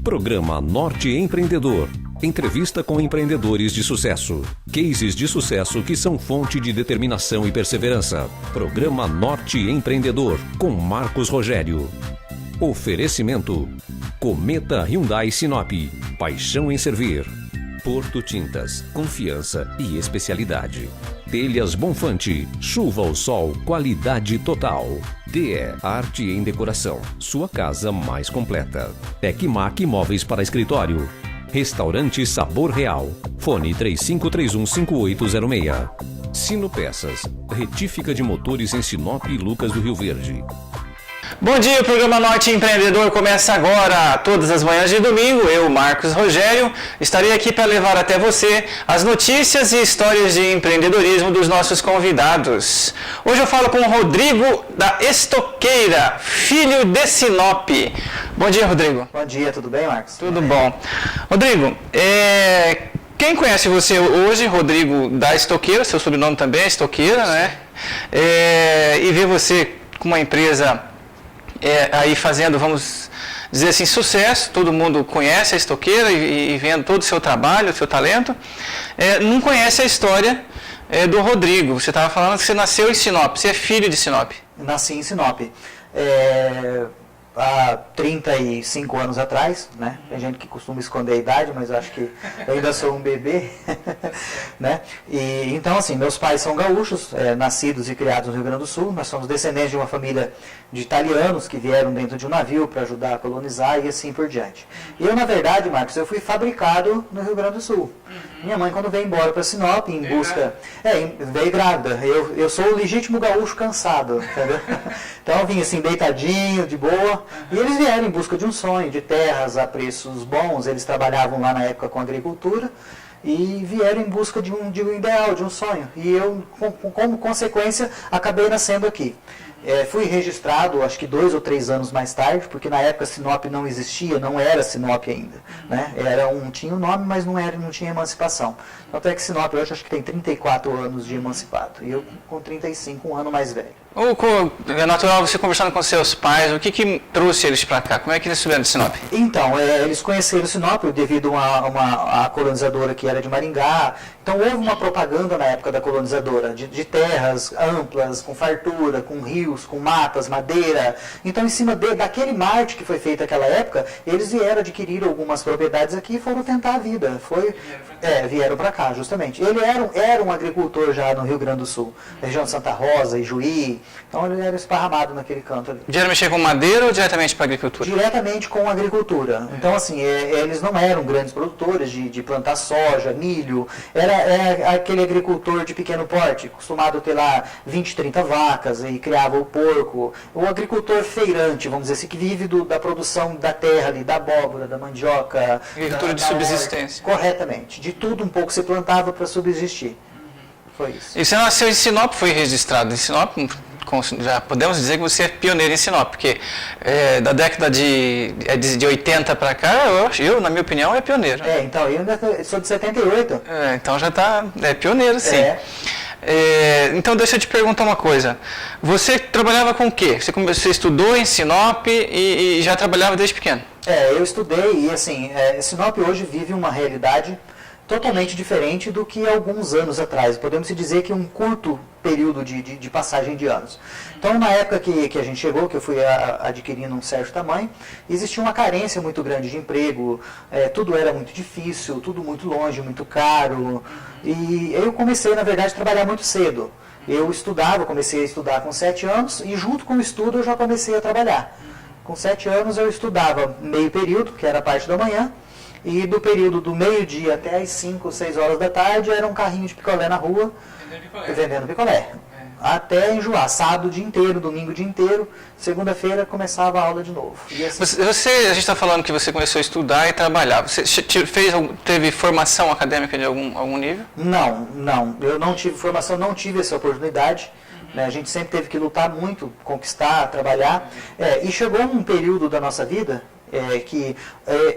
Programa Norte Empreendedor. Entrevista com empreendedores de sucesso. Cases de sucesso que são fonte de determinação e perseverança. Programa Norte Empreendedor, com Marcos Rogério. Oferecimento: Cometa Hyundai Sinop. Paixão em servir. Porto Tintas, confiança e especialidade. Telhas Bonfante, chuva ou sol, qualidade total. DE Arte em Decoração, sua casa mais completa. Tecmac Móveis para Escritório. Restaurante Sabor Real. Fone 35315806. Sino Peças, retífica de motores em Sinop e Lucas do Rio Verde. Bom dia, o programa Norte Empreendedor começa agora, todas as manhãs de domingo. Eu, Marcos Rogério, estarei aqui para levar até você as notícias e histórias de empreendedorismo dos nossos convidados. Hoje eu falo com o Rodrigo da Estoqueira, filho de Sinop. Bom dia, Rodrigo. Bom dia, tudo bem, Marcos? Tudo bom. Rodrigo, quem conhece você hoje, Rodrigo da Estoqueira, seu sobrenome também é Estoqueira, né? E vê você com uma empresa aí fazendo, vamos dizer assim, sucesso, todo mundo conhece a Estoqueira e vendo todo o seu trabalho, o seu talento, não conhece a história do Rodrigo. Você estava falando que você nasceu em Sinop, você é filho de Sinop. Nasci em Sinop. Há 35 anos atrás, né? Tem gente que costuma esconder a idade, mas eu acho que eu ainda sou um bebê, né? E, então, assim, meus pais são gaúchos, nascidos e criados no Rio Grande do Sul. Nós somos descendentes de uma família de italianos que vieram dentro de um navio para ajudar a colonizar e assim por diante. E eu, na verdade, Marcos, eu fui fabricado no Rio Grande do Sul. Minha mãe, quando veio embora para Sinop, em busca... veio grávida. Eu sou o legítimo gaúcho cansado, entendeu? Então eu vim assim, deitadinho, de boa. E eles vieram em busca de um sonho, de terras a preços bons. Eles trabalhavam lá na época com agricultura e vieram em busca de um ideal, de um sonho. E eu, como consequência, acabei nascendo aqui. Fui registrado, acho que 2 ou 3 anos mais tarde, porque na época Sinop não existia, não era Sinop ainda. Né? Tinha um nome, mas não tinha emancipação. Tanto é que Sinop hoje acho que tem 34 anos de emancipado. E eu com 35, um ano mais velho. É natural você conversando com seus pais, o que trouxe eles para cá? Como é que eles subiram de Sinop? Então, eles conheceram Sinop devido a uma colonizadora que era de Maringá. Então houve uma propaganda na época da colonizadora, de terras amplas, com fartura, com rios, com matas, madeira. Então, em cima daquele marketing que foi feito naquela época, eles vieram adquirir algumas propriedades aqui e foram tentar a vida. Vieram para cá, justamente. Ele era um agricultor já no Rio Grande do Sul, região de Santa Rosa, Ijuí. Então, ele era esparramado naquele canto ali. Vieram mexer com madeira ou diretamente para a agricultura? Diretamente com a agricultura. Então, assim, eles não eram grandes produtores de plantar soja, milho. Era aquele agricultor de pequeno porte, acostumado a ter lá 20, 30 vacas e criava o porco. O agricultor feirante, vamos dizer assim, que vive da produção da terra ali, da abóbora, da mandioca. Agricultura de subsistência. Corretamente. De tudo um pouco se plantava para subsistir. Foi isso. E você nasceu em Sinop, foi registrado em Sinop? Já podemos dizer que você é pioneiro em Sinop, porque da década de 80 para cá, eu, na minha opinião, é pioneiro. Então, eu ainda sou de 78. Então já é pioneiro, sim. Então, deixa eu te perguntar uma coisa. Você trabalhava com o quê? Você estudou em Sinop e já trabalhava desde pequeno? Eu estudei e, assim, Sinop hoje vive uma realidade totalmente diferente do que alguns anos atrás. Podemos dizer que um curto período de passagem de anos. Então, na época que a gente chegou, que eu fui adquirindo um certo tamanho, existia uma carência muito grande de emprego, tudo era muito difícil, tudo muito longe, muito caro. E eu comecei, na verdade, a trabalhar muito cedo. Eu comecei a estudar com 7 anos e junto com o estudo eu já comecei a trabalhar. Com 7 anos eu estudava meio período, que era a parte da manhã, e do período do meio-dia até as 5, 6 horas da tarde era um carrinho de picolé na rua, vendendo picolé. Até enjoar, sábado o dia inteiro, domingo o dia inteiro, segunda-feira começava a aula de novo. E assim, a gente está falando que você começou a estudar e trabalhar. Você teve formação acadêmica de algum nível? Não. Eu não tive formação, não tive essa oportunidade. A gente sempre teve que lutar muito, conquistar, trabalhar. E chegou um período da nossa vida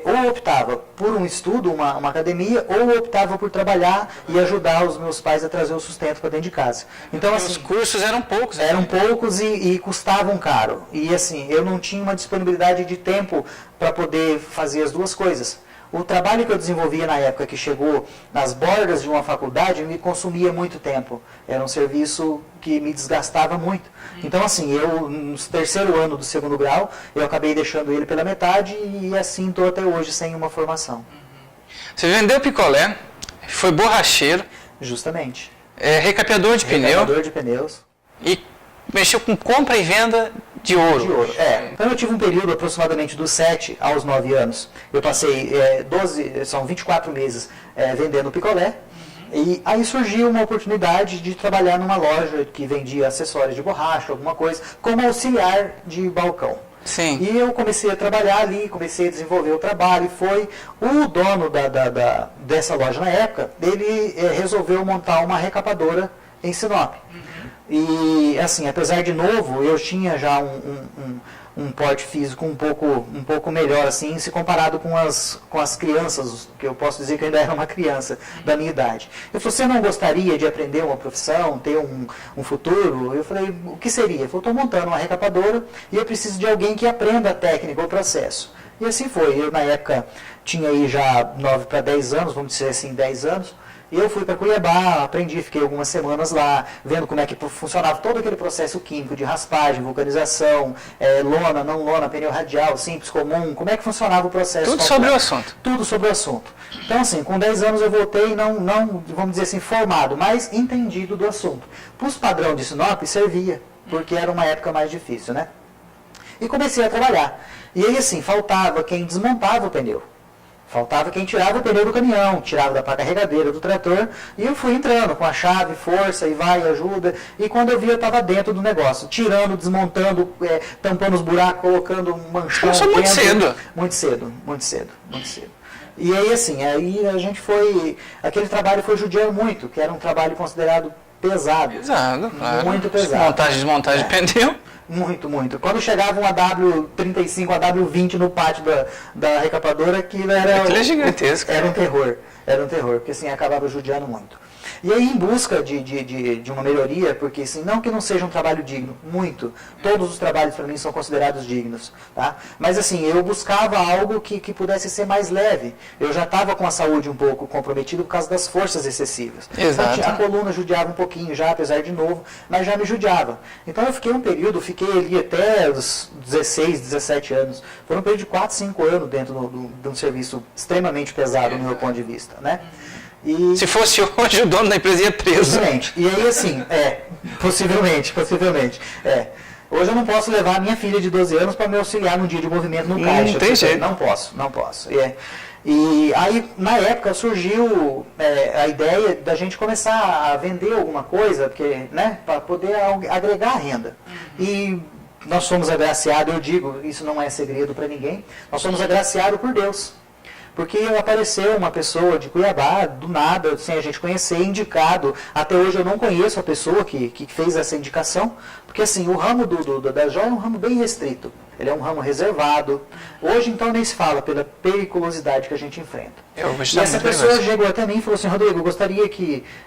ou optava por um estudo, uma academia, ou optava por trabalhar e ajudar os meus pais a trazer o sustento para dentro de casa. Então, assim, os cursos eram poucos. eram poucos e custavam caro. E assim, eu não tinha uma disponibilidade de tempo para poder fazer as duas coisas. O trabalho que eu desenvolvia na época que chegou nas bordas de uma faculdade me consumia muito tempo. Era um serviço que me desgastava muito. Então, assim, eu, no terceiro ano do segundo grau, eu acabei deixando ele pela metade e assim estou até hoje sem uma formação. Você vendeu picolé, foi borracheiro, Justamente. recapeador de pneu Recapeador de pneus. e mexeu com compra e venda de ouro. De ouro. Então eu tive um período aproximadamente dos 7 aos 9 anos. Eu passei 24 meses vendendo picolé. E aí surgiu uma oportunidade de trabalhar numa loja que vendia acessórios de borracha, alguma coisa, como auxiliar de balcão. Sim. E eu comecei a trabalhar ali, comecei a desenvolver o trabalho. E foi o dono dessa loja na época, ele resolveu montar uma recapadora em Sinop. E, assim, apesar de novo, eu tinha já um porte físico um pouco melhor, assim, se comparado com as crianças, que eu posso dizer que eu ainda era uma criança da minha idade. Eu falei, você não gostaria de aprender uma profissão, ter um futuro? Eu falei, o que seria? Ele falou, estou montando uma recapadora e eu preciso de alguém que aprenda a técnica, o processo. E assim foi. Eu, na época, tinha aí já 9 para 10 anos, vamos dizer assim, 10 anos. E eu fui para Cuiabá, aprendi, fiquei algumas semanas lá, vendo como é que funcionava todo aquele processo químico de raspagem, vulcanização, lona, não lona, pneu radial, simples, comum, como é que funcionava o processo. Tudo sobre o assunto. Tudo sobre o assunto. Então, assim, com 10 anos eu voltei, não, vamos dizer assim, formado, mas entendido do assunto. Para os padrões de Sinop, servia, porque era uma época mais difícil, né? E comecei a trabalhar. E aí, assim, faltava quem desmontava o pneu. Faltava quem tirava o pneu do caminhão, tirava da pá carregadeira do trator, e eu fui entrando com a chave, força, e vai, ajuda, e quando eu vi eu estava dentro do negócio, tirando, desmontando, tampando os buracos, colocando manchão. Começou muito cedo. Muito cedo, muito cedo, muito cedo. E aí assim, aí a gente foi, aquele trabalho foi judiando muito, que era um trabalho considerado pesado. Pesado, claro. Muito pesado. Montagem e desmontagem de pneu. Muito, muito. Quando chegava uma W35, uma W20 no pátio da recapadora, aquilo é gigantesco. Era um terror, porque assim, acabava judiando muito. E aí, em busca de uma melhoria, porque assim, não que não seja um trabalho digno, muito. Todos os trabalhos para mim são considerados dignos. Tá? Mas assim, eu buscava algo que pudesse ser mais leve. Eu já estava com a saúde um pouco comprometida por causa das forças excessivas. Exato. Então, a coluna judiava um pouquinho já, apesar de novo, mas já me judiava. Então eu fiquei um período, fiquei ali até os 16, 17 anos. Foi um período de 4, 5 anos dentro de um serviço extremamente pesado, do meu ponto de vista. Né? E... Se fosse hoje, o dono da empresa ia preso. Possivelmente. E aí, assim, possivelmente. Hoje eu não posso levar a minha filha de 12 anos para me auxiliar num dia de movimento no caixa. Não tem jeito. Não posso. E aí, na época, surgiu a ideia da gente começar a vender alguma coisa, porque, né, para poder agregar a renda. E nós somos agraciados, eu digo, isso não é segredo para ninguém, nós somos agraciados por Deus. Porque apareceu uma pessoa de Cuiabá, do nada, sem a gente conhecer, indicado. Até hoje eu não conheço a pessoa que fez essa indicação, porque assim, o ramo da joia é um ramo bem restrito. Ele é um ramo reservado. Hoje, então, nem se fala pela periculosidade que a gente enfrenta. E essa pessoa chegou até mim e falou assim, Rodrigo, eu gostaria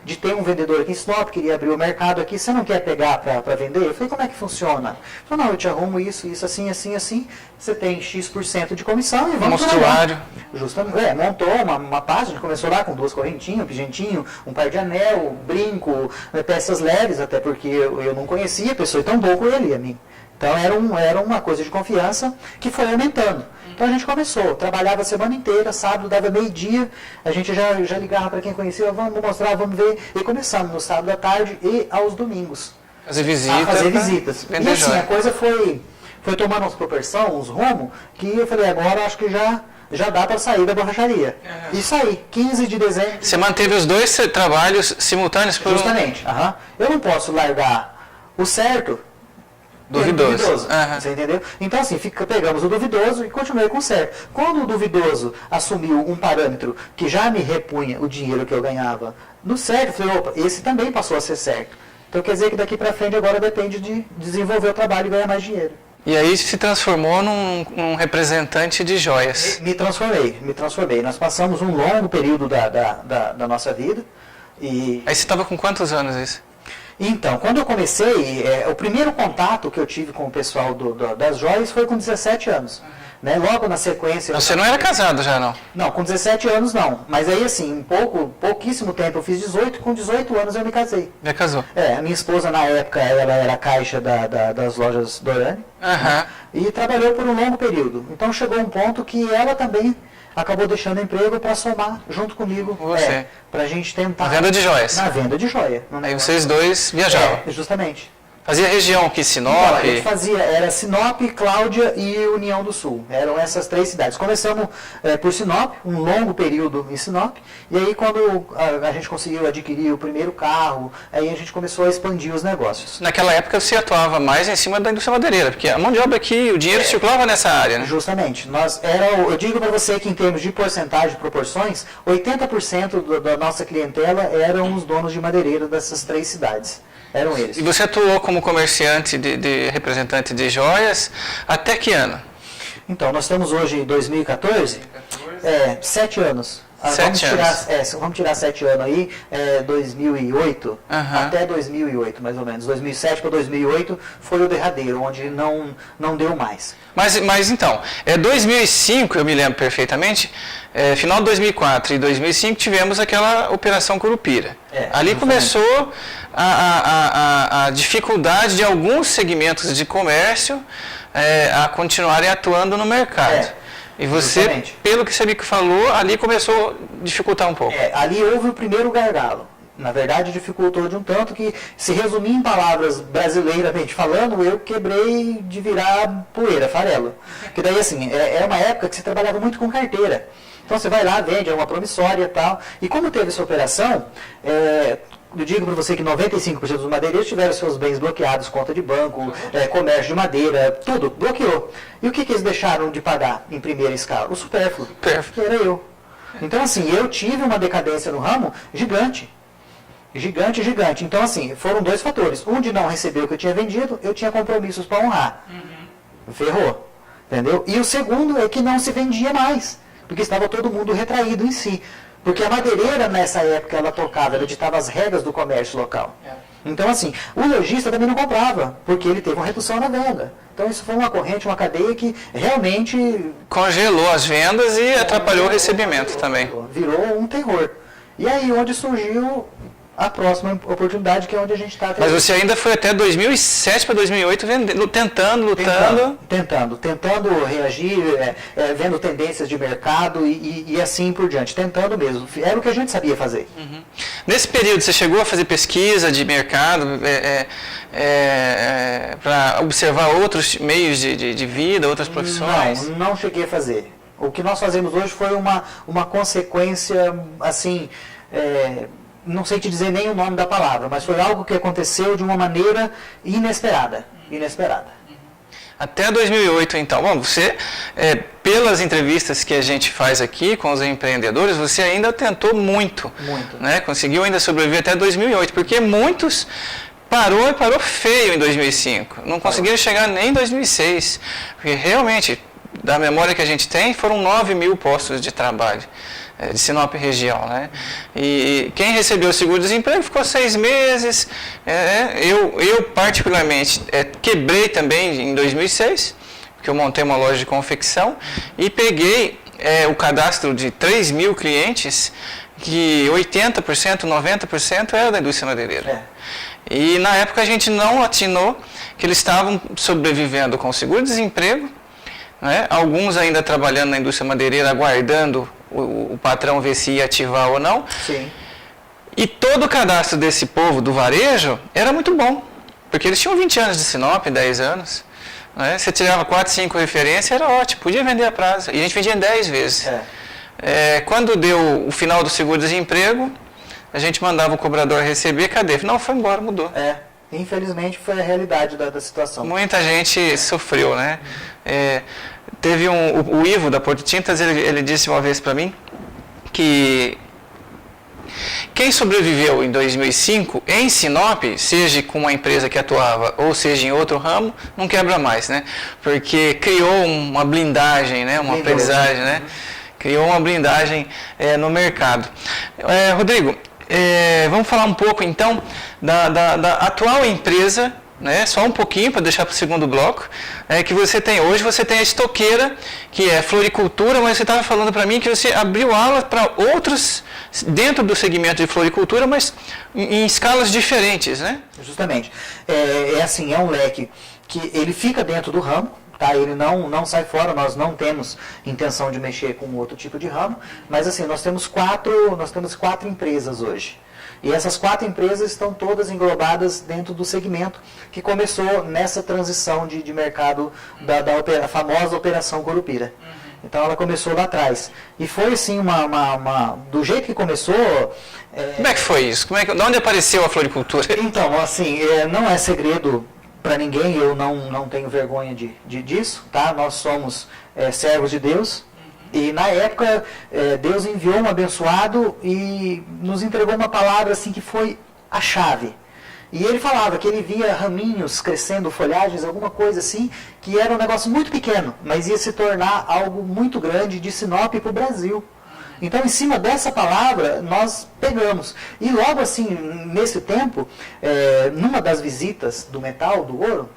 de ter um vendedor aqui em Sinop, queria abrir o mercado aqui, você não quer pegar para vender? Eu falei, como é que funciona? Ele falou, não, eu te arrumo isso, assim, assim, assim, você tem X% de comissão e vamos mostruário. Justamente, montou uma página, começou lá com 2 correntinhas, um pigentinho, um par de anel, brinco, peças leves, até porque eu não conhecia a pessoa tão bom com ele, a mim. Então era uma coisa de confiança que foi aumentando. Então a gente começou, trabalhava a semana inteira, sábado dava meio-dia, a gente já ligava para quem conhecia, vamos mostrar, vamos ver. E começamos no sábado à tarde e aos domingos. Fazer visitas. E assim, a coisa foi tomando uns proporção, uns rumos, que eu falei, agora acho que já dá para sair da borracharia. E saí, 15 de dezembro. Você manteve os 2 trabalhos simultâneos? Justamente. Eu não posso largar o certo duvidoso. Você entendeu? Então, assim, pegamos o duvidoso e continuei com o certo. Quando o duvidoso assumiu um parâmetro que já me repunha o dinheiro que eu ganhava no certo, eu falei, opa, esse também passou a ser certo. Então, quer dizer que daqui para frente agora depende de desenvolver o trabalho e ganhar mais dinheiro. E aí se transformou num representante de joias. Me transformei. Nós passamos um longo período da nossa vida. Aí você estava com quantos anos isso? Então, quando eu comecei, o primeiro contato que eu tive com o pessoal das joias foi com 17 anos. Né? Logo na sequência... Você não era casado já, não? Não, com 17 anos não. Mas aí, assim, pouquíssimo tempo, eu fiz 18, com 18 anos eu me casei. Já casou? A minha esposa, na época, ela era caixa das lojas Dorani. Aham. E trabalhou por um longo período. Então, chegou um ponto que ela também acabou deixando o emprego para somar junto comigo. Você. Para a gente tentar... Na venda de joias? Na venda de joia. Aí vocês dois viajavam? Justamente. Fazia região aqui, Sinop? Então, a gente fazia, era Sinop, Cláudia e União do Sul. Eram essas 3 cidades. Começamos por Sinop, um longo período em Sinop, e aí quando a gente conseguiu adquirir o primeiro carro, aí a gente começou a expandir os negócios. Naquela época você atuava mais em cima da indústria madeireira, porque a mão de obra aqui, o dinheiro circulava nessa área, né? Justamente. Eu digo para você que em termos de porcentagem, de proporções, 80% da nossa clientela eram os donos de madeireira dessas 3 cidades. Eram eles. E você atuou como comerciante de representante de joias até que ano? Então, nós estamos hoje em 2014, 7 anos. Vamos tirar 7 anos aí, 2008, até 2008, mais ou menos. 2007 para 2008 foi o derradeiro, onde não deu mais. Mas então, 2005, eu me lembro perfeitamente, final de 2004 e 2005 tivemos aquela Operação Curupira. Ali justamente começou a dificuldade de alguns segmentos de comércio a continuarem atuando no mercado. E você, justamente, pelo que você me falou, ali começou a dificultar um pouco. Ali houve o primeiro gargalo. Na verdade, dificultou de um tanto que, se resumir em palavras brasileiramente falando, eu quebrei de virar poeira, farelo. Porque daí, assim, era uma época que você trabalhava muito com carteira. Então, você vai lá, vende, é uma promissória e tal. E como teve essa operação, eu digo para você que 95% dos madeireiros tiveram seus bens bloqueados, conta de banco, comércio de madeira, tudo, bloqueou. E o que eles deixaram de pagar em primeira escala? O supérfluo, que era eu. Então, assim, eu tive uma decadência no ramo gigante. Gigante. Então, assim, foram 2 fatores. Um de não receber o que eu tinha vendido, eu tinha compromissos para honrar. Ferrou. Entendeu? E o segundo é que não se vendia mais, porque estava todo mundo retraído em si. Porque a madeireira, nessa época, ela tocava, ela ditava as regras do comércio local. Então, assim, o lojista também não comprava, porque ele teve uma redução na venda. Então, isso foi uma corrente, uma cadeia que realmente... congelou as vendas e atrapalhou o recebimento também. Virou um terror. E aí, onde surgiu a próxima oportunidade, que é onde a gente está... Mas você ainda foi até 2007 para 2008 vendendo, lutando. Tentando reagir, vendo tendências de mercado e assim por diante. Tentando mesmo. Era o que a gente sabia fazer. Nesse período, você chegou a fazer pesquisa de mercado para observar outros meios de vida, outras profissões? Não cheguei a fazer. O que nós fazemos hoje foi uma consequência, assim... não sei te dizer nem o nome da palavra, mas foi algo que aconteceu de uma maneira inesperada. Até 2008, então. Bom, você, pelas entrevistas que a gente faz aqui com os empreendedores, você ainda tentou muito. Né? Conseguiu ainda sobreviver até 2008, porque muitos parou feio em 2005. Não conseguiram chegar nem em 2006, porque realmente, da memória que a gente tem, foram 9 mil postos de trabalho. De Sinop região, né? E quem recebeu o seguro-desemprego ficou 6 meses. Eu particularmente, quebrei também em 2006, porque eu montei uma loja de confecção e peguei o cadastro de 3 mil clientes, que 80%, 90% era da indústria madeireira. E na época a gente não atinou que eles estavam sobrevivendo com o seguro-desemprego, né? Alguns ainda trabalhando na indústria madeireira, aguardando o patrão ver se ia ativar ou não. Sim. E todo o cadastro desse povo do varejo era muito bom, porque eles tinham 20 anos de Sinop, 10 anos. Né? Você tirava 4, 5 referências, era ótimo, podia vender a prazo. E a gente vendia 10 vezes. Quando deu o final do seguro-desemprego, a gente mandava o cobrador receber, cadê? Não, foi embora, mudou. Infelizmente foi a realidade da situação. Muita gente sofreu, né? Teve o Ivo da Porto Tintas, ele disse uma vez para mim que quem sobreviveu em 2005 em Sinop, seja com uma empresa que atuava ou seja em outro ramo, não quebra mais, né? Porque criou uma blindagem, né? Uma aprendizagem, né? Criou uma blindagem no mercado. Rodrigo, vamos falar um pouco então da atual empresa, né? Só um pouquinho para deixar para o segundo bloco, que você tem hoje. Você tem a estoqueira, que é floricultura, mas você estava falando para mim que você abriu aula para outros dentro do segmento de floricultura, mas em escalas diferentes, né? Justamente. É um leque que ele fica dentro do ramo, tá? Ele não sai fora, nós não temos intenção de mexer com outro tipo de ramo, mas assim, nós temos quatro empresas hoje. E essas 4 empresas estão todas englobadas dentro do segmento que começou nessa transição de mercado da famosa Operação Curupira. Então ela começou lá atrás. E foi assim, do jeito que começou... Como é que foi isso? De onde apareceu a floricultura? Então, assim, não é segredo para ninguém, eu não tenho vergonha disso, tá? Nós somos servos de Deus. E na época, Deus enviou um abençoado e nos entregou uma palavra assim que foi a chave. E ele falava que ele via raminhos crescendo, folhagens, alguma coisa assim, que era um negócio muito pequeno, mas ia se tornar algo muito grande de Sinop para o Brasil. Então, em cima dessa palavra, nós pegamos. E logo assim, nesse tempo, numa das visitas do metal, do ouro,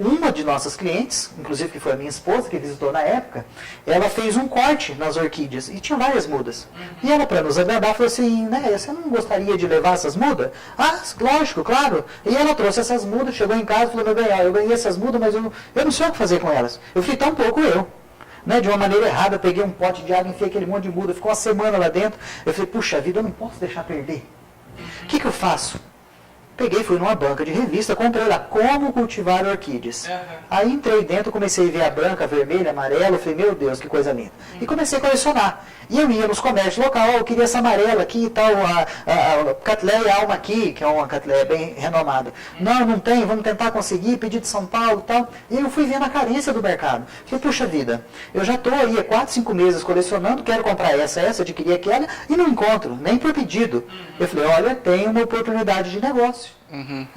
uma de nossas clientes, inclusive que foi a minha esposa, que visitou na época, ela fez um corte nas orquídeas e tinha várias mudas. E ela, para nos agradar, falou assim, né, você não gostaria de levar essas mudas? Ah, lógico, claro. E ela trouxe essas mudas, chegou em casa e falou, eu ganhei essas mudas, mas eu não sei o que fazer com elas. Eu falei, tão pouco eu. Né, de uma maneira errada, eu peguei um pote de água, enfiei aquele monte de muda, ficou uma semana lá dentro. Eu falei, puxa vida, eu não posso deixar perder. O que eu faço? Peguei, fui numa banca de revista, comprei lá Como Cultivar Orquídeas. Aí entrei dentro, comecei a ver a branca, a vermelha, a amarela, falei, meu Deus, que coisa linda. E comecei a colecionar. E eu ia nos comércios locais, eu queria essa amarela aqui e tal, a Catleia Alma aqui, que é uma Catleia bem renomada. Não tem, vamos tentar conseguir, pedir de São Paulo e tal. E eu fui vendo a carência do mercado. Falei, puxa vida, eu já estou aí há 4, 5 meses colecionando, quero comprar essa, adquirir aquela, e não encontro, nem por pedido. Eu falei, olha, tem uma oportunidade de negócio.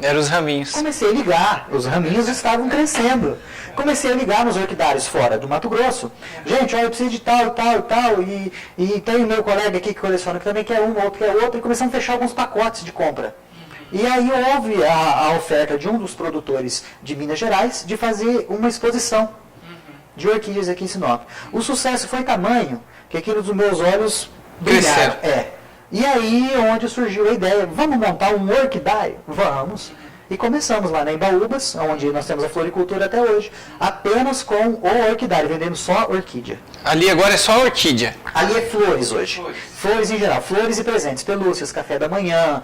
Eram os raminhos. Comecei a ligar, os raminhos estavam crescendo. Comecei a ligar nos orquidários fora do Mato Grosso. Gente, olha, eu preciso de tal, tal, tal. E tem o meu colega aqui que coleciona, que também quer um, outro quer outro. E começamos a fechar alguns pacotes de compra. E aí houve a oferta de um dos produtores de Minas Gerais de fazer uma exposição de orquídeas aqui em Sinop. O sucesso foi tamanho que aquilo dos meus olhos brilharam. E aí onde surgiu a ideia, vamos montar um orquidário? Vamos. E começamos lá na Embaúbas, onde nós temos a floricultura até hoje, apenas com o orquidário, vendendo só orquídea. Ali agora é só orquídea? Ali é flores hoje. Flores em geral, flores e presentes, pelúcias, café da manhã,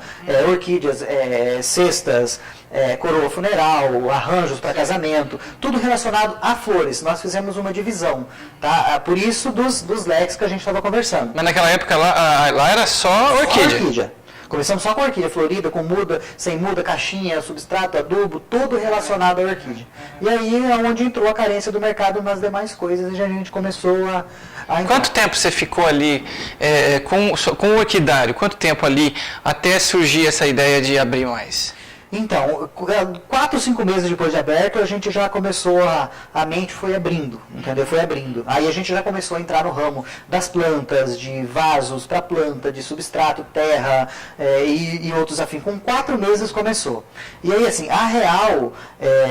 orquídeas, cestas, coroa funeral, arranjos para casamento, tudo relacionado a flores. Nós fizemos uma divisão, tá? Por isso dos leques que a gente estava conversando. Mas naquela época lá era só orquídea? Só orquídea. Começamos só com orquídea florida, com muda, sem muda, caixinha, substrato, adubo, tudo relacionado à orquídea. E aí é onde entrou a carência do mercado nas demais coisas e a gente começou a entrar. Quanto tempo você ficou ali com o orquidário? Quanto tempo ali até surgir essa ideia de abrir mais? Então, 4, 5 meses depois de aberto, a gente já começou, a mente foi abrindo, entendeu? Foi abrindo. Aí a gente já começou a entrar no ramo das plantas, de vasos para planta, de substrato, terra e outros afins. Com 4 meses começou. E aí, assim, a real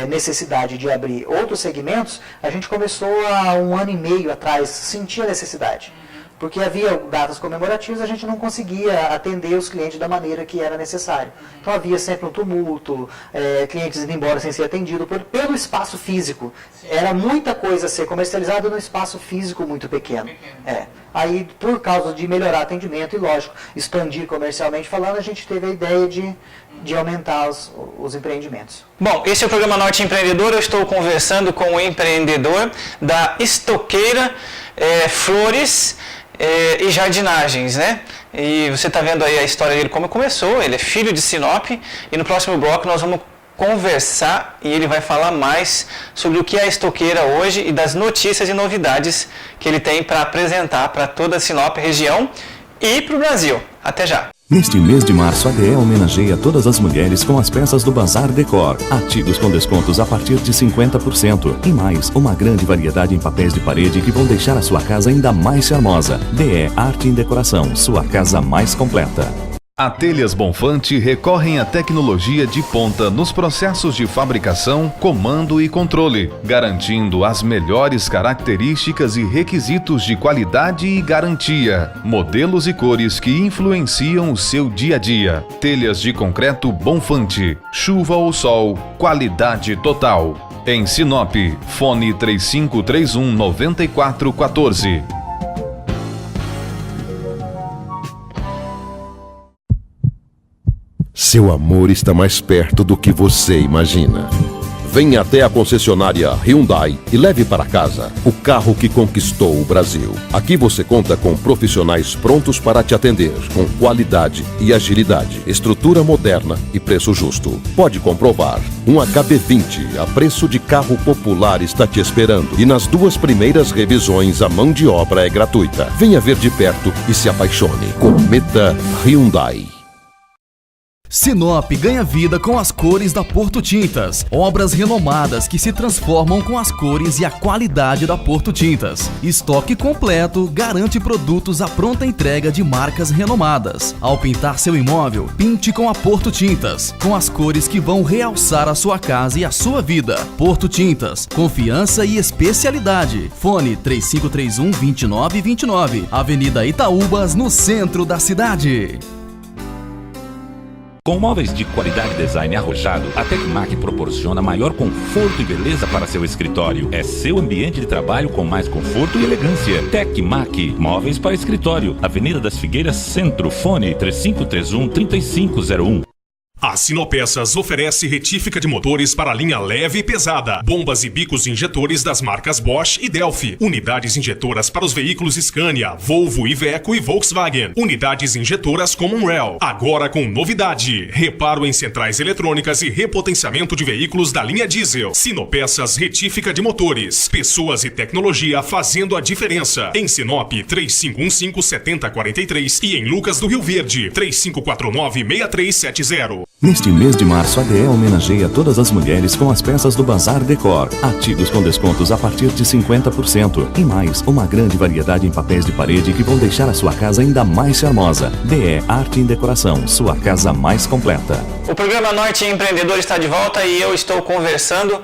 necessidade de abrir outros segmentos, a gente começou há 1 ano e meio atrás, sentir a necessidade. Porque havia datas comemorativas, a gente não conseguia atender os clientes da maneira que era necessário. Então havia sempre um tumulto, clientes indo embora sem ser atendido pelo espaço físico. Era muita coisa a ser comercializada num espaço físico muito pequeno. Aí, por causa de melhorar atendimento e, lógico, expandir comercialmente falando, a gente teve a ideia de aumentar os empreendimentos. Bom, esse é o programa Norte Empreendedor. Eu estou conversando com o empreendedor da Estoqueira Flores e Jardinagens, né? E você está vendo aí a história dele, como começou. Ele é filho de Sinop e no próximo bloco nós vamos conversar e ele vai falar mais sobre o que é a Estoqueira hoje e das notícias e novidades que ele tem para apresentar para toda a Sinop região e para o Brasil. Até já! Neste mês de março, a DE homenageia todas as mulheres com as peças do Bazar Decor. Artigos com descontos a partir de 50%. E mais, uma grande variedade em papéis de parede que vão deixar a sua casa ainda mais charmosa. DE Arte em Decoração, sua casa mais completa. A Telhas Bonfante recorrem à tecnologia de ponta nos processos de fabricação, comando e controle, garantindo as melhores características e requisitos de qualidade e garantia, modelos e cores que influenciam o seu dia a dia. Telhas de concreto Bonfante, chuva ou sol, qualidade total. Em Sinop, fone 3531-9414. Seu amor está mais perto do que você imagina. Venha até a concessionária Hyundai e leve para casa o carro que conquistou o Brasil. Aqui você conta com profissionais prontos para te atender, com qualidade e agilidade, estrutura moderna e preço justo. Pode comprovar. Um HB20 a preço de carro popular está te esperando. E nas 2 primeiras revisões a mão de obra é gratuita. Venha ver de perto e se apaixone. Cometa Hyundai. Sinop ganha vida com as cores da Porto Tintas. Obras renomadas que se transformam com as cores e a qualidade da Porto Tintas. Estoque completo garante produtos à pronta entrega de marcas renomadas. Ao pintar seu imóvel, pinte com a Porto Tintas, com as cores que vão realçar a sua casa e a sua vida. Porto Tintas, confiança e especialidade. Fone 3531-2929, Avenida Itaúbas, no centro da cidade. Com móveis de qualidade e design arrojado, a Tecmac proporciona maior conforto e beleza para seu escritório. É seu ambiente de trabalho com mais conforto e elegância. Tecmac, móveis para escritório. Avenida das Figueiras, Centro. Fone 3531-3501. A Sinopeças oferece retífica de motores para a linha leve e pesada, bombas e bicos injetores das marcas Bosch e Delphi, unidades injetoras para os veículos Scania, Volvo, Iveco e Volkswagen, unidades injetoras Common Rail. Agora com novidade, reparo em centrais eletrônicas e repotenciamento de veículos da linha diesel. Sinopeças retífica de motores, pessoas e tecnologia fazendo a diferença. Em Sinop, 3515-7043 e em Lucas do Rio Verde, 3549-6370. Neste mês de março, a DE homenageia todas as mulheres com as peças do Bazar Decor. Artigos com descontos a partir de 50%. E mais, uma grande variedade em papéis de parede que vão deixar a sua casa ainda mais charmosa. DE Arte em Decoração, sua casa mais completa. O programa Norte Empreendedor está de volta e eu estou conversando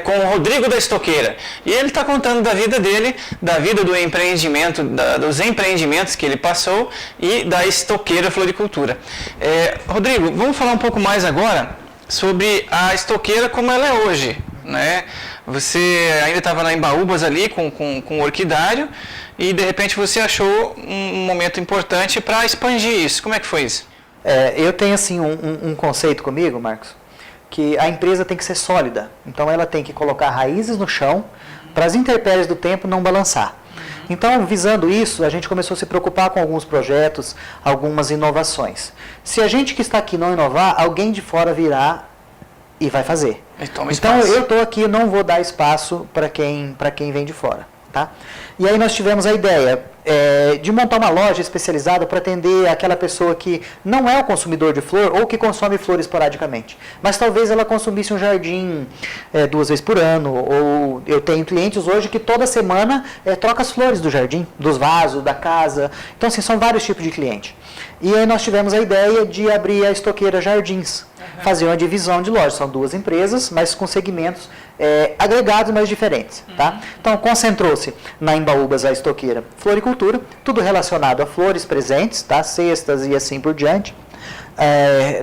com o Rodrigo da Estoqueira. E ele está contando da vida dele, da vida do empreendimento, dos empreendimentos que ele passou e da Estoqueira Floricultura. Rodrigo, vamos falar um pouco mais agora sobre a Estoqueira como ela é hoje, né? Você ainda estava na Embaúbas ali com o orquidário e de repente você achou um momento importante para expandir isso. Como é que foi isso? Eu tenho assim um conceito comigo, Marcos, que a empresa tem que ser sólida. Então ela tem que colocar raízes no chão para as intempéries do tempo não balançar. Então, visando isso, a gente começou a se preocupar com alguns projetos, algumas inovações. Se a gente que está aqui não inovar, alguém de fora virá e vai fazer. Então eu estou aqui, não vou dar espaço para quem vem de fora. Tá? E aí nós tivemos a ideia de montar uma loja especializada para atender aquela pessoa que não é o consumidor de flor ou que consome flor esporadicamente. Mas talvez ela consumisse um jardim 2 vezes por ano. Ou eu tenho clientes hoje que toda semana troca as flores do jardim, dos vasos, da casa. Então, assim, são vários tipos de cliente. E aí nós tivemos a ideia de abrir a Estoqueira Jardins. Fazer uma divisão de lojas. São 2 empresas, mas com segmentos agregados, mas diferentes. Tá? Então, concentrou-se na Embaúbas a Estoqueira Floricultura, tudo relacionado a flores presentes, tá? Cestas e assim por diante.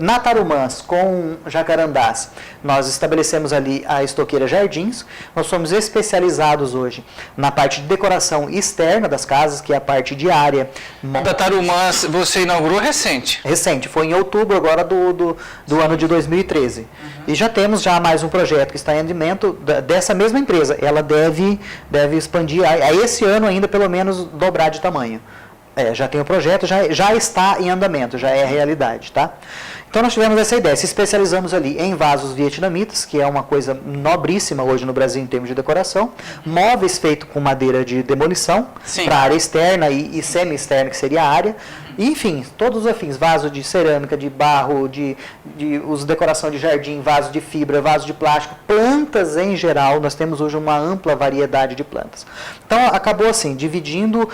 Na Tarumãs, com Jacarandás, nós estabelecemos ali a Estoqueira Jardins. Nós somos especializados hoje na parte de decoração externa das casas, que é a parte de área. Da Tarumãs você inaugurou recente? Recente, foi em outubro agora do ano de 2013. E já temos mais um projeto que está em andamento dessa mesma empresa. Ela deve expandir, a esse ano ainda pelo menos dobrar de tamanho. Já tem o projeto, já está em andamento, já é realidade, tá? Então nós tivemos essa ideia, se especializamos ali em vasos vietnamitas, que é uma coisa nobríssima hoje no Brasil em termos de decoração, móveis feitos com madeira de demolição, para área externa e semi-externa, que seria a área, enfim, todos os afins, vaso de cerâmica, de barro, de uso decoração de jardim, vaso de fibra, vaso de plástico, plantas em geral, nós temos hoje uma ampla variedade de plantas. Então, acabou assim, dividindo,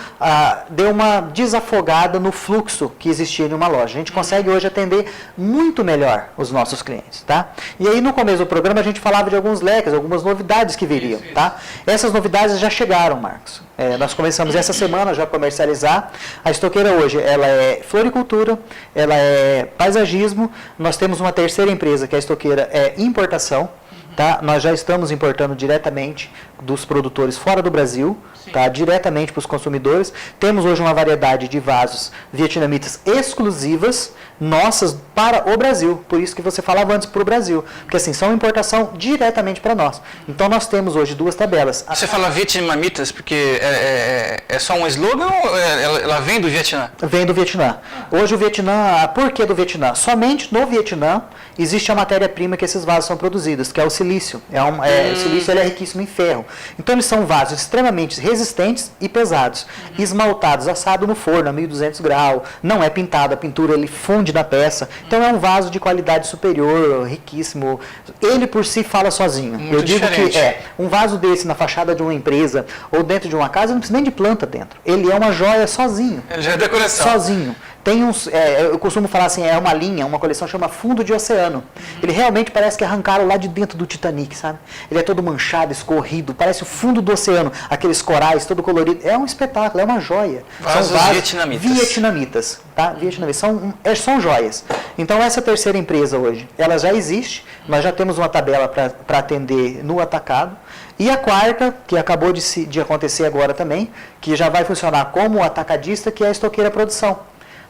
deu uma desafogada no fluxo que existia em uma loja. A gente consegue hoje atender muito melhor os nossos clientes, tá? E aí, no começo do programa, a gente falava de alguns leques, algumas novidades que viriam, tá? Essas novidades já chegaram, Marcos. Nós começamos essa semana já a comercializar. A estoqueira hoje, ela é floricultura, ela é paisagismo. Nós temos uma terceira empresa, que é a estoqueira é importação. Tá? Nós já estamos importando diretamente dos produtores fora do Brasil, tá? Diretamente para os consumidores. Temos hoje uma variedade de vasos vietnamitas exclusivas, nossas para o Brasil. Por isso que você falava antes para o Brasil. Porque assim, são importação diretamente para nós. Então nós temos hoje 2 tabelas. Você fala vietnamitas porque é só um slogan ou ela vem do Vietnã? Vem do Vietnã. Hoje o Vietnã, por que do Vietnã? Somente no Vietnã existe a matéria-prima que esses vasos são produzidos, que é o silício. O silício ele é riquíssimo em ferro. Então eles são vasos extremamente resistentes e pesados. Esmaltados, assado no forno a 1200 graus. Não é pintado, a pintura ele funde na peça. Então é um vaso de qualidade superior, riquíssimo. Ele por si fala sozinho. Muito Eu digo diferente. que um vaso desse na fachada de uma empresa ou dentro de uma casa não precisa nem de planta dentro. Ele é uma joia sozinho. Ele já é decoração. Sozinho. Tem uns, eu costumo falar assim, é uma linha, uma coleção chama Fundo de Oceano. Ele realmente parece que arrancaram lá de dentro do Titanic, sabe? Ele é todo manchado, escorrido, parece o fundo do oceano, aqueles corais todo colorido. É um espetáculo, é uma joia. Vasos São vasos vietnamitas. Vietnamitas, tá? Vietnamitas, são joias. Então essa terceira empresa hoje, ela já existe, nós já temos uma tabela para atender no atacado. E a quarta, que acabou de acontecer agora também, que já vai funcionar como atacadista, que é a estoqueira produção.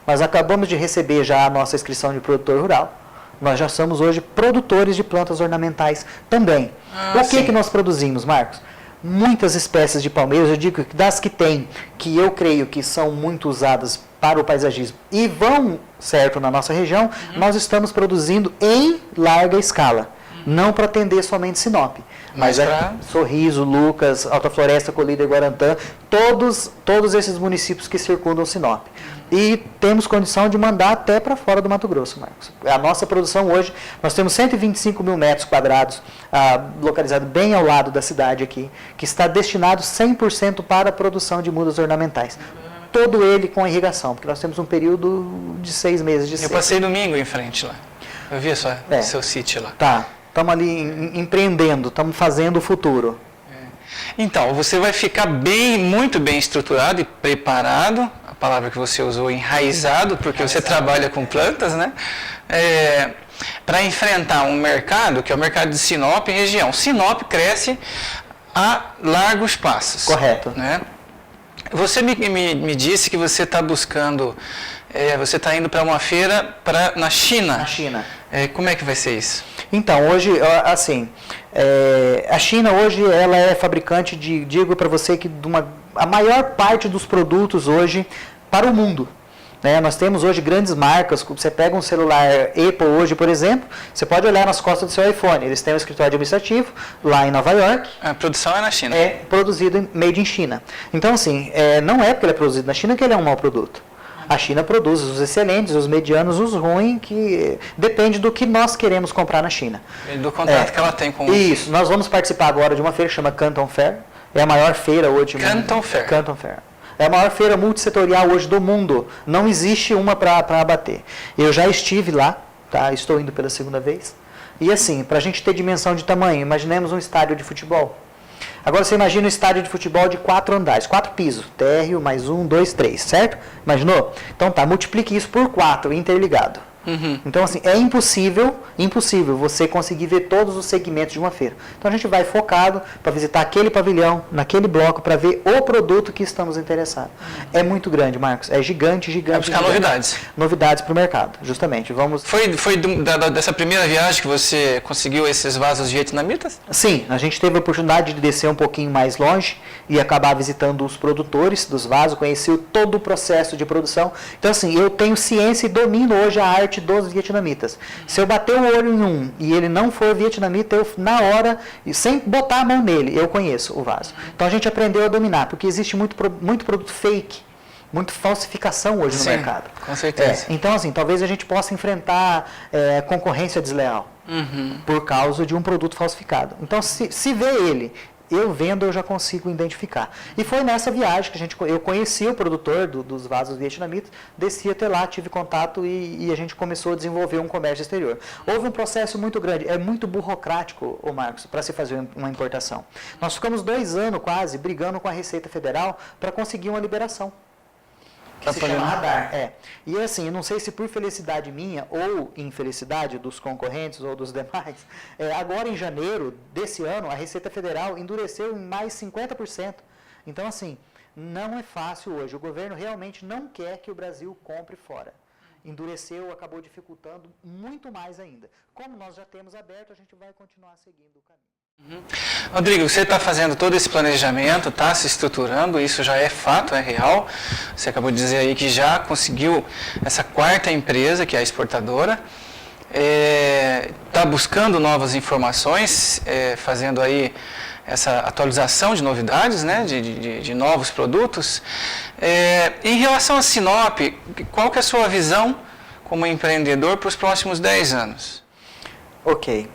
Nós acabamos de receber já a nossa inscrição de produtor rural. Nós já somos hoje produtores de plantas ornamentais também. O que nós produzimos, Marcos? Muitas espécies de palmeiras, eu digo que das que tem, que eu creio que são muito usadas para o paisagismo e vão certo na nossa região, nós estamos produzindo em larga escala. Não para atender somente Sinop. Mas Sorriso, Lucas, Alta Floresta, Colíder, Guarantã, todos esses municípios que circundam Sinop. E temos condição de mandar até para fora do Mato Grosso, Marcos. A nossa produção hoje, nós temos 125 mil metros quadrados, localizado bem ao lado da cidade aqui, que está destinado 100% para a produção de mudas ornamentais. Todo ele com irrigação, porque nós temos um período de 6 meses de seca. Eu passei domingo em frente lá. Eu vi só seu sítio lá. Tá. Estamos ali empreendendo, estamos fazendo o futuro. Então, você vai ficar muito bem estruturado e preparado, a palavra que você usou, enraizado, porque você trabalha com plantas, né? Para enfrentar um mercado, que é o mercado de Sinop e região. Sinop cresce a largos passos. Correto. Né? Você me disse que você está buscando, você está indo para uma feira na China. Na China. Como é que vai ser isso? Então, hoje, assim, a China hoje ela é fabricante digo para você que a maior parte dos produtos hoje para o mundo. Nós temos hoje grandes marcas, você pega um celular Apple hoje, por exemplo, você pode olhar nas costas do seu iPhone, eles têm um escritório administrativo lá em Nova York. A produção é na China. É produzido made in China. Então, assim, não é porque ele é produzido na China que ele é um mau produto. A China produz os excelentes, os medianos, os ruins, que depende do que nós queremos comprar na China. E do contrato que ela tem com... Isso, nós vamos participar agora de uma feira que chama Canton Fair, é a maior feira hoje... Canton Fair. Canton Fair. É a maior feira multissetorial hoje do mundo, não existe uma para abater. Eu já estive lá, tá? Estou indo pela segunda vez, e assim, para a gente ter dimensão de tamanho, imaginemos um estádio de futebol. Agora você imagina um estádio de futebol de 4 andares, 4 pisos, térreo, mais 1, 2, 3, certo? Imaginou? Então tá, multiplique isso por 4, interligado. Então assim, é impossível você conseguir ver todos os segmentos de uma feira. Então a gente vai focado para visitar aquele pavilhão, naquele bloco, para ver o produto que estamos interessados. É muito grande, Marcos, é gigante. Vai buscar novidades. Novidades para o mercado, justamente. Foi dessa primeira viagem que você conseguiu esses vasos vietnamitas? Sim, a gente teve a oportunidade de descer um pouquinho mais longe e acabar visitando os produtores dos vasos, conheci todo o processo de produção. Então assim, eu tenho ciência e domino hoje a arte dos vietnamitas. Se eu bater o olho em um e ele não for vietnamita, eu na hora, sem botar a mão nele, eu conheço o vaso. Então a gente aprendeu a dominar, porque existe muito produto fake. muito falsificação hoje no Sim, mercado. com certeza. Então, assim, talvez a gente possa enfrentar concorrência desleal por causa de um produto falsificado. Então, se vê ele, eu vendo, eu já consigo identificar. E foi nessa viagem que eu conheci o produtor dos vasos vietnamitas, desci até lá, tive contato e a gente começou a desenvolver um comércio exterior. Houve um processo muito grande, é muito burocrático, Marcos, para se fazer uma importação. Nós ficamos 2 anos quase brigando com a Receita Federal para conseguir uma liberação. Que se chama radar. E assim, não sei se por felicidade minha ou infelicidade dos concorrentes ou dos demais, agora em janeiro desse ano, a Receita Federal endureceu em mais 50%. Então, assim, não é fácil hoje. O governo realmente não quer que o Brasil compre fora. Endureceu, acabou dificultando muito mais ainda. Como nós já temos aberto, a gente vai continuar seguindo o caminho. Rodrigo, você está fazendo todo esse planejamento, está se estruturando, isso já é fato, é real. Você acabou de dizer aí que já conseguiu essa 4ª empresa, que é a exportadora, está buscando novas informações, fazendo aí essa atualização de novidades, né, de novos produtos. Em relação a Sinop, qual que é a sua visão como empreendedor para os próximos 10 anos? Ok.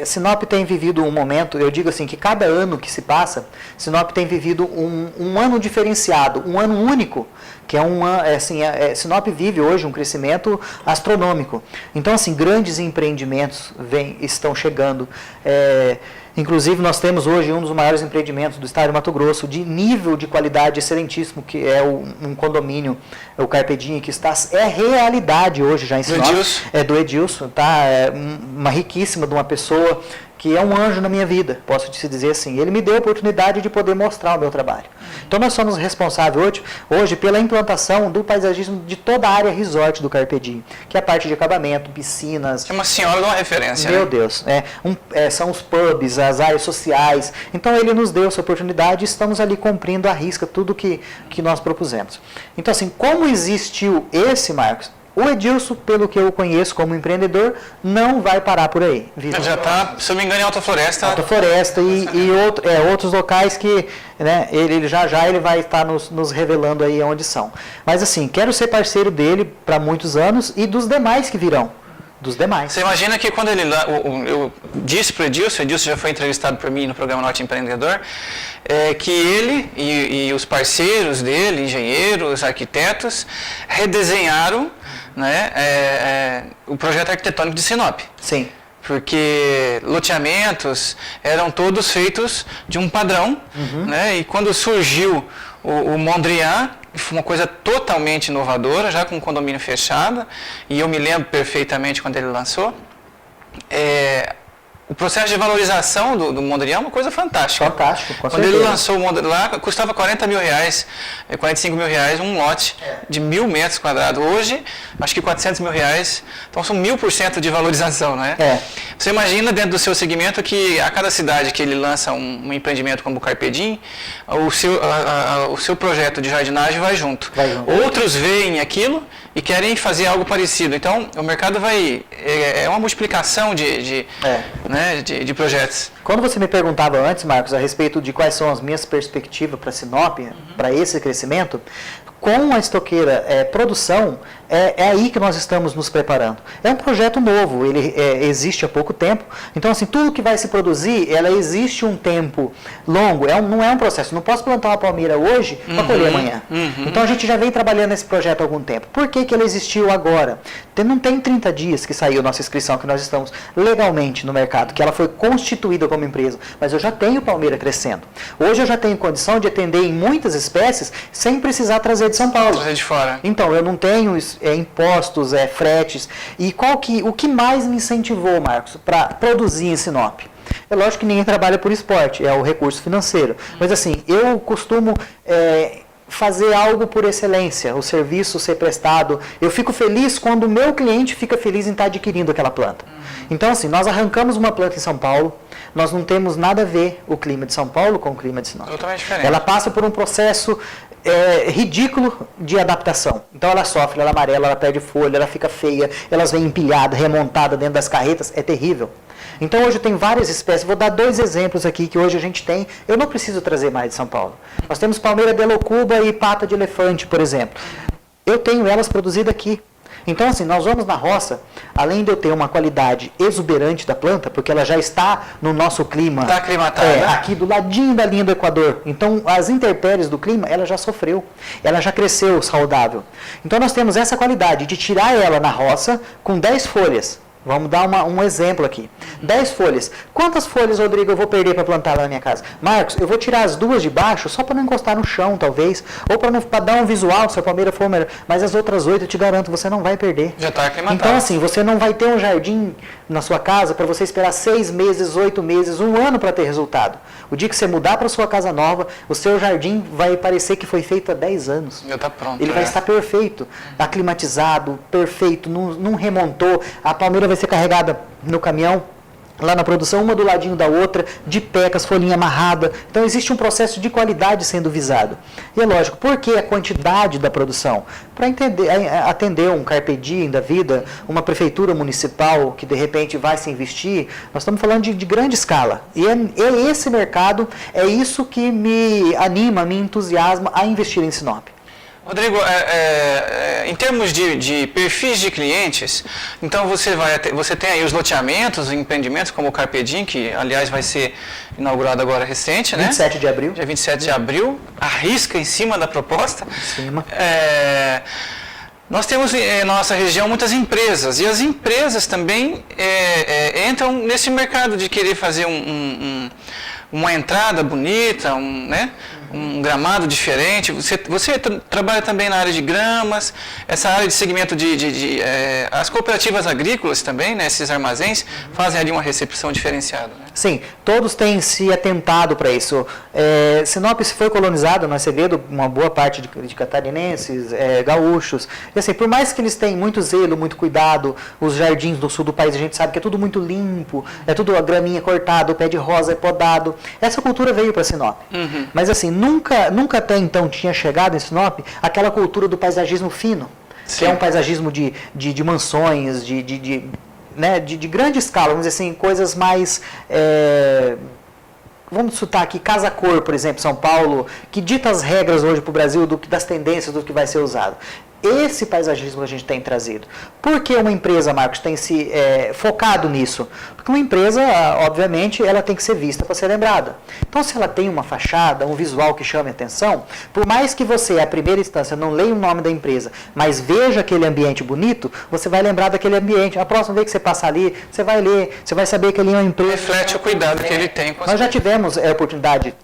Sinop tem vivido um momento, eu digo assim, que cada ano que se passa, Sinop tem vivido um ano diferenciado, um ano único, que é Sinop vive hoje um crescimento astronômico. Então, assim, grandes empreendimentos estão chegando. Inclusive, nós temos hoje um dos maiores empreendimentos do estado de Mato Grosso, de nível de qualidade excelentíssimo, que é um condomínio, o Carpe Diem, que é realidade hoje já em Sinop. Do Edilson? Do Edilson, tá? Uma riquíssima de uma pessoa que é um anjo na minha vida, posso te dizer assim. Ele me deu a oportunidade de poder mostrar o meu trabalho. Então, nós somos responsáveis hoje pela implantação do paisagismo de toda a área resort do Carpe Diem, que é a parte de acabamento, piscinas. É uma senhora de uma referência, Meu né? Deus. São os pubs, as áreas sociais. Então, ele nos deu essa oportunidade e estamos ali cumprindo à risca tudo que nós propusemos. Então, assim, como existiu esse, Marcos, o Edilson, pelo que eu conheço como empreendedor, não vai parar por aí. Ele já está, se eu não me engano, em Alta Floresta. Alta Floresta e outros locais que, né, ele vai estar nos revelando aí onde são. Mas assim, quero ser parceiro dele para muitos anos e dos demais que virão. Dos demais. Você imagina que quando eu disse para o Edilson já foi entrevistado por mim no programa Norte Empreendedor, que ele e os parceiros dele, engenheiros, arquitetos, redesenharam, né, o projeto arquitetônico de Sinop. Sim. Porque loteamentos eram todos feitos de um padrão, né, e quando surgiu o Mondrian, foi uma coisa totalmente inovadora, já com um condomínio fechado, e eu me lembro perfeitamente quando ele lançou. O processo de valorização do Mondrian é uma coisa fantástica. Fantástico, com Quando certeza. ele lançou o Mondrian lá, custava 40 mil reais, 45 mil reais, um lote de 1.000 metros quadrados. Hoje, acho que 400 mil reais, então são 1000% de valorização, né? Você imagina dentro do seu segmento que a cada cidade que ele lança um empreendimento como o Carpe Diem, o seu projeto de jardinagem vai junto. Outros veem aquilo e querem fazer algo parecido. Então, o mercado é uma multiplicação de projetos. Quando você me perguntava antes, Marcos, a respeito de quais são as minhas perspectivas para Sinop, para esse crescimento, com a estoqueira produção, é aí que nós estamos nos preparando. É um projeto novo, ele existe há pouco tempo, então assim, tudo que vai se produzir, ela existe um tempo longo, não é um processo, não posso plantar uma palmeira hoje para colher amanhã. Então a gente já vem trabalhando nesse projeto há algum tempo. Por que ele existiu agora? Não tem 30 dias que saiu nossa inscrição, que nós estamos legalmente no mercado, que ela foi constituída como empresa, mas eu já tenho palmeira crescendo. Hoje eu já tenho condição de atender em muitas espécies sem precisar trazer de São Paulo. Trazer de fora. Então, eu não tenho impostos, fretes. E o que mais me incentivou, Marcos, para produzir em Sinop? É lógico que ninguém trabalha por esporte, é o recurso financeiro. Mas assim, eu costumo fazer algo por excelência, o serviço ser prestado. Eu fico feliz quando o meu cliente fica feliz em estar adquirindo aquela planta. Então assim, nós arrancamos uma planta em São Paulo, nós não temos nada a ver o clima de São Paulo com o clima de Sinop. Totalmente diferente. Ela passa por um processo ridículo de adaptação. Então ela sofre, ela amarela, ela perde folha, ela fica feia, elas vêm empilhadas, remontadas dentro das carretas, é terrível. Então hoje tem várias espécies, vou dar 2 exemplos aqui que hoje a gente tem, eu não preciso trazer mais de São Paulo. Nós temos palmeira de locuba e pata de elefante, por exemplo. Eu tenho elas produzidas aqui. Então, assim, nós vamos na roça, além de eu ter uma qualidade exuberante da planta, porque ela já está no nosso clima. Está aclimatada. Aqui do ladinho da linha do Equador. Então, as intempéries do clima, ela já sofreu. Ela já cresceu saudável. Então, nós temos essa qualidade de tirar ela na roça com 10 folhas. Vamos dar um exemplo aqui. 10 folhas. Quantas folhas, Rodrigo, eu vou perder para plantar lá na minha casa? Marcos, eu vou tirar as 2 de baixo só para não encostar no chão, talvez. Ou para dar um visual, se a palmeira for melhor. Mas as outras 8, eu te garanto, você não vai perder. Já está aclimatado. Então, assim, você não vai ter um jardim na sua casa para você esperar 6 meses, 8 meses, 1 ano para ter resultado. O dia que você mudar para sua casa nova, o seu jardim vai parecer que foi feito há 10 anos. Já está pronto. Ele vai estar perfeito, aclimatizado, perfeito, não remontou. A palmeira vai ser carregada no caminhão, lá na produção, uma do ladinho da outra, de pé, com as folhinhas amarradas. Então existe um processo de qualidade sendo visado. E é lógico, por que a quantidade da produção? Para atender um carpe diem da vida, uma prefeitura municipal que de repente vai se investir, nós estamos falando de grande escala. E é esse mercado, é isso que me anima, me entusiasma a investir em Sinop. Rodrigo, em termos de perfis de clientes, então você tem aí os loteamentos, os empreendimentos como o Carpe Diem, que aliás vai ser inaugurado agora recente, 27 de abril. Dia 27 de abril, arrisca em cima da proposta. Em cima. Nós temos em nossa região muitas empresas, e as empresas também entram nesse mercado de querer fazer uma entrada bonita, um gramado diferente. Você trabalha também na área de gramas, essa área de segmento as cooperativas agrícolas também, né, esses armazéns, fazem ali uma recepção diferenciada. Né? Sim, todos têm se atentado para isso. Sinop foi colonizado, não é segredo, uma boa parte de catarinenses, gaúchos. E assim, por mais que eles tenham muito zelo, muito cuidado, os jardins do sul do país, a gente sabe que é tudo muito limpo, é tudo a graminha cortada, o pé de rosa é podado. Essa cultura veio para Sinop. Uhum. Mas assim, nunca até então tinha chegado em Sinop aquela cultura do paisagismo fino. Sim. Que é um paisagismo de mansões, de grande escala, vamos dizer assim, coisas mais... Vamos citar aqui Casa-Cor, por exemplo, São Paulo, que dita as regras hoje para o Brasil das tendências do que vai ser usado. Esse paisagismo que a gente tem trazido. Por que uma empresa, Marcos, tem se focado nisso? Porque uma empresa, obviamente, ela tem que ser vista para ser lembrada. Então, se ela tem uma fachada, um visual que chame atenção, por mais que você, à primeira instância, não leia o nome da empresa, mas veja aquele ambiente bonito, você vai lembrar daquele ambiente. A próxima vez que você passar ali, você vai ler, você vai saber que ali é uma empresa... Reflete o cuidado que ele tem com Nós já tivemos a oportunidade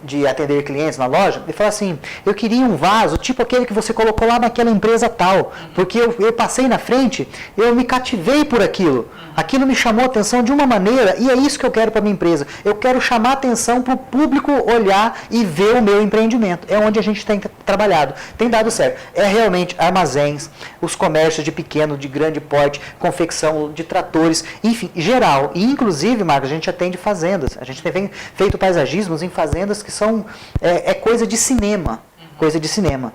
de atender clientes na loja e falar assim, eu queria um vaso tipo aquele que você colocou lá naquela empresa tal, porque eu passei na frente, eu me cativei por aquilo me chamou a atenção de uma maneira e é isso que eu quero para a minha empresa, eu quero chamar a atenção para o público olhar e ver o meu empreendimento, é onde a gente tem trabalhado, tem dado certo, é realmente armazéns, os comércios de pequeno, de grande porte, confecção de tratores, enfim, geral, e inclusive, Marcos, a gente atende fazendas, a gente tem feito paisagismos em fazendas que são coisa de cinema. Coisa de cinema.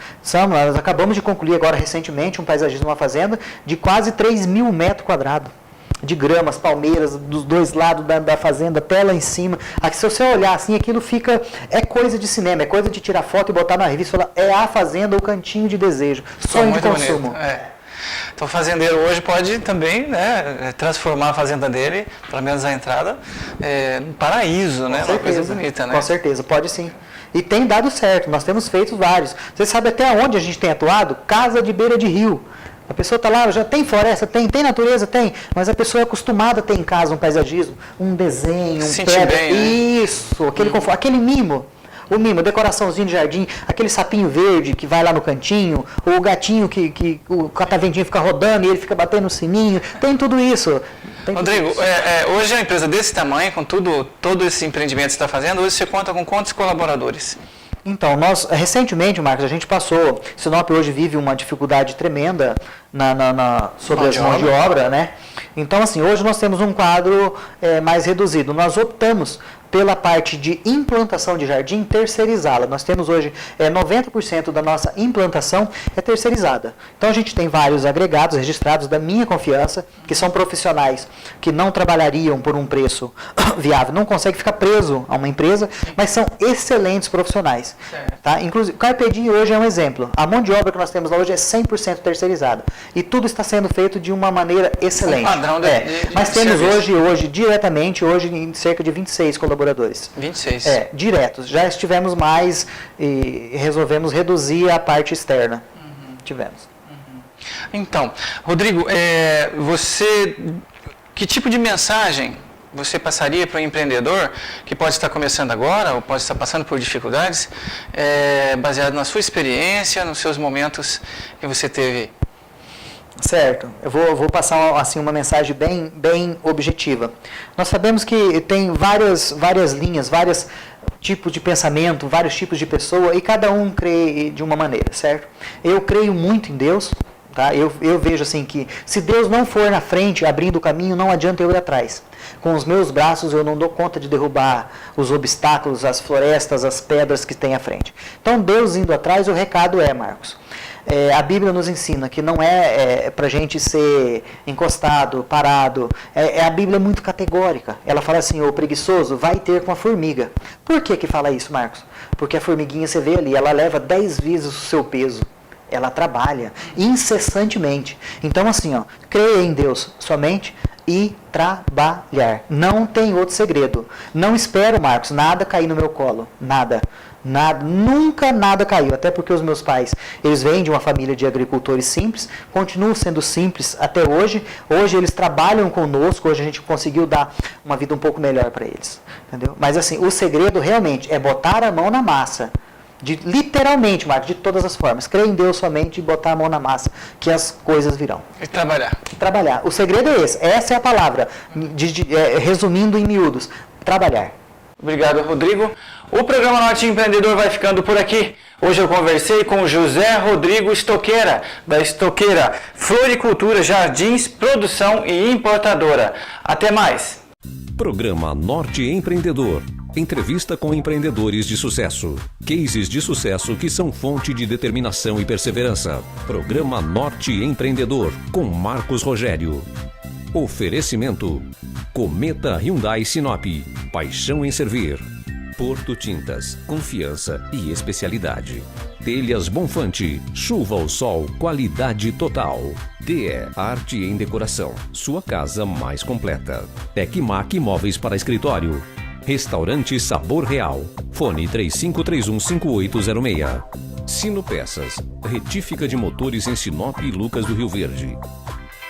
Nós acabamos de concluir agora recentemente um paisagismo numa fazenda de quase 3.000 metros quadrados. De gramas, palmeiras, dos dois lados da fazenda, até lá em cima. Aqui, se você olhar assim, aquilo fica... É coisa de cinema, é coisa de tirar foto e botar na revista e falar, é a fazenda, o cantinho de desejo. Sonho de consumo. Então o fazendeiro hoje pode também, né, transformar a fazenda dele, pelo menos a entrada, num paraíso, né? Uma coisa bonita, né? Com certeza, pode sim. E tem dado certo, nós temos feito vários. Você sabe até onde a gente tem atuado? Casa de beira de rio. A pessoa está lá, já tem floresta, tem natureza, tem, mas a pessoa é acostumada a ter em casa um paisagismo, um desenho, um pedra. Bem, né? Isso, aquele mimo. O mimo, decoraçãozinho de jardim, aquele sapinho verde que vai lá no cantinho, ou o gatinho que o cataventinho fica rodando e ele fica batendo no sininho, tem tudo isso. Rodrigo, hoje a empresa desse tamanho, com todo esse empreendimento que você está fazendo, hoje você conta com quantos colaboradores? Então, nós, recentemente, Marcos, a gente passou, Sinop hoje vive uma dificuldade tremenda sobre as mãos de obra, né? Então, assim, hoje nós temos um quadro mais reduzido. Nós optamos pela parte de implantação de jardim, terceirizá-la. Nós temos hoje 90% da nossa implantação é terceirizada. Então a gente tem vários agregados registrados da minha confiança, que são profissionais que não trabalhariam por um preço viável, não conseguem ficar preso a uma empresa, mas são excelentes profissionais. Tá? Inclusive, o Carpe Diem hoje é um exemplo. A mão de obra que nós temos lá hoje é 100% terceirizada. E tudo está sendo feito de uma maneira excelente. Um padrão de mas temos serviço. hoje, diretamente, em cerca de 26 colaboradores. 26. Diretos. Já estivemos mais e resolvemos reduzir a parte externa. Tivemos. Então, Rodrigo, que tipo de mensagem você passaria para um empreendedor que pode estar começando agora ou pode estar passando por dificuldades, baseado na sua experiência, nos seus momentos que você teve? Certo. Eu vou passar assim, uma mensagem bem objetiva. Nós sabemos que tem várias linhas, vários tipos de pensamento, vários tipos de pessoa, e cada um crê de uma maneira, certo? Eu creio muito em Deus. Tá? Eu vejo assim que se Deus não for na frente, abrindo o caminho, não adianta eu ir atrás. Com os meus braços eu não dou conta de derrubar os obstáculos, as florestas, as pedras que tem à frente. Então Deus indo atrás, o recado Marcos, a Bíblia nos ensina que não é para a gente ser encostado, parado. A Bíblia é muito categórica. Ela fala assim, o preguiçoso vai ter com a formiga. Por que fala isso, Marcos? Porque a formiguinha, você vê ali, ela leva 10 vezes o seu peso. Ela trabalha incessantemente. Então assim, creia em Deus somente e trabalhar. Não tem outro segredo. Não espero, Marcos, nada cair no meu colo. Nada, nunca nada caiu. Até porque os meus pais, eles vêm de uma família de agricultores simples, continuam sendo simples até hoje. Hoje eles trabalham conosco, hoje a gente conseguiu dar uma vida um pouco melhor para eles. Entendeu? Mas assim, o segredo realmente é botar a mão na massa. Literalmente, Marcos, de todas as formas. Creia em Deus somente e botar a mão na massa, que as coisas virão. E trabalhar. Trabalhar. O segredo é esse. Essa é a palavra. Resumindo em miúdos. Trabalhar. Obrigado, Rodrigo. O programa Norte Empreendedor vai ficando por aqui. Hoje eu conversei com José Rodrigo Estoqueira, da Estoqueira Floricultura, Jardins, Produção e Importadora. Até mais. Programa Norte Empreendedor. Entrevista com empreendedores de sucesso. Cases de sucesso que são fonte de determinação e perseverança. Programa Norte Empreendedor, com Marcos Rogério. Oferecimento: Cometa Hyundai Sinop. Paixão em servir. Porto Tintas, confiança e especialidade. Telhas Bonfante, chuva ou sol, qualidade total. DE Arte em Decoração, sua casa mais completa. Tecmac Móveis para Escritório. Restaurante Sabor Real. Fone 35315806. Sino Peças, retífica de motores em Sinop e Lucas do Rio Verde.